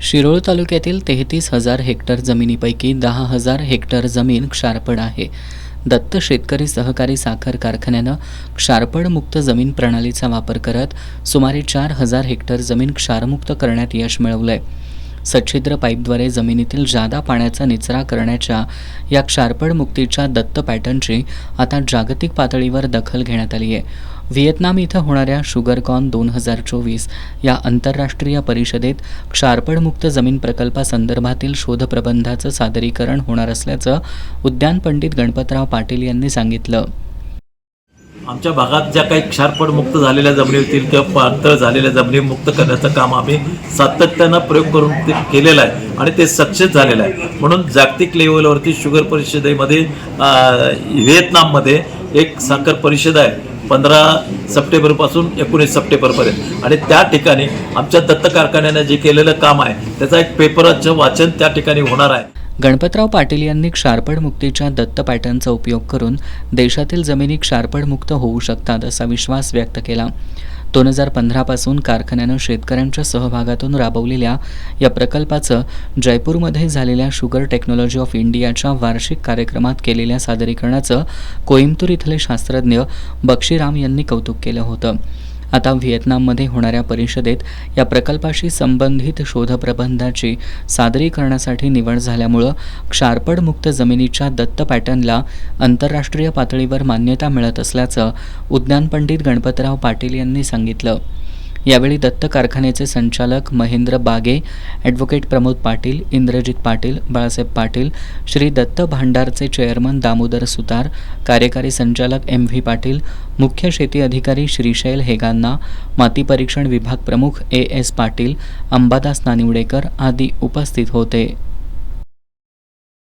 शिरोळ तालुक्यातील 33,000 hectare जमिनीपैकी 10,000 hectare जमीन क्षारपड आहे. दत्त शेतकरी सहकारी साखर कारखान्यानं क्षारपड मुक्त जमीन प्रणालीचा वापर करत सुमारे 4,000 हेक्टर जमीन क्षारमुक्त करण्यात यश मिळवलंय. सच्छिद्र पाईपद्वारे जमिनीतील जादा पाण्याचा निचरा करण्याच्या या क्षारपड मुक्तीच्या दत्त पॅटर्नची आता जागतिक पातळीवर दखल घेण्यात आली आहे. व्हिएतनाम इथं होणाऱ्या शुगरकॉन 2024 या आंतरराष्ट्रीय परिषदेत क्षारपड मुक्त जमीन प्रकल्पासंदर्भातील शोधप्रबंधाचं सादरीकरण होणार असल्याचं उद्यान पंडित गणपतराव पाटील यांनी सांगितलं. आमच्या भागात ज्या काही क्षारपड मुक्त झालेल्या जमिनी होतील किंवा पातळ झालेल्या जमिनी मुक्त करण्याचं काम आम्ही सातत्यानं प्रयोग करून ते केलेलं आहे आणि ते सक्सेस झालेलं आहे. म्हणून जागतिक लेवलवरती शुगर परिषदेमध्ये व्हिएतनाममध्ये एक साखर परिषद आहे 15 सप्टेंबरपासून 19 सप्टेंबरपर्यंत आणि त्या ठिकाणी आमच्या दत्त कारखान्यानं जे केलेलं काम आहे त्याचा एक पेपराचं वाचन त्या ठिकाणी होणार आहे. गणपतराव पाटील यांनी क्षारपड मुक्तीच्या दत्त पॅटर्नचा उपयोग करून देशातील जमिनी क्षारपड मुक्त होऊ शकतात असा विश्वास व्यक्त केला. 2015 पासून कारखान्यानं शेतकऱ्यांच्या सहभागातून राबवलेल्या या प्रकल्पाचं जयपूरमध्ये झालेल्या शुगर टेक्नॉलॉजी ऑफ इंडियाच्या वार्षिक कार्यक्रमात केलेल्या सादरीकरणाचं कोइंबतूर इथले शास्त्रज्ञ बक्षीराम यांनी कौतुक केलं होतं. आता व्हिएतनाममध्ये होणाऱ्या परिषदेत या प्रकल्पाशी संबंधित शोधप्रबंधाची सादरीकरणासाठी निवड झाल्यामुळं क्षारपड मुक्त जमिनीच्या दत्त पॅटर्नला आंतरराष्ट्रीय पातळीवर मान्यता मिळत असल्याचं उद्यान पंडित गणपतराव पाटील यांनी सांगितलं. यावेळी दत्त कारखान्याचे संचालक महेंद्र बागे, ॲडव्होकेट प्रमोद पाटील, इंद्रजित पाटील, बाळासाहेब पाटील, श्री दत्त भांडारचे चेअरमन दामोदर सुतार, कार्यकारी संचालक MV पाटील, मुख्य शेती अधिकारी श्रीशैल हेगांना, माती परीक्षण विभाग प्रमुख AS पाटील, अंबादास नानिवडेकर आदी उपस्थित होते.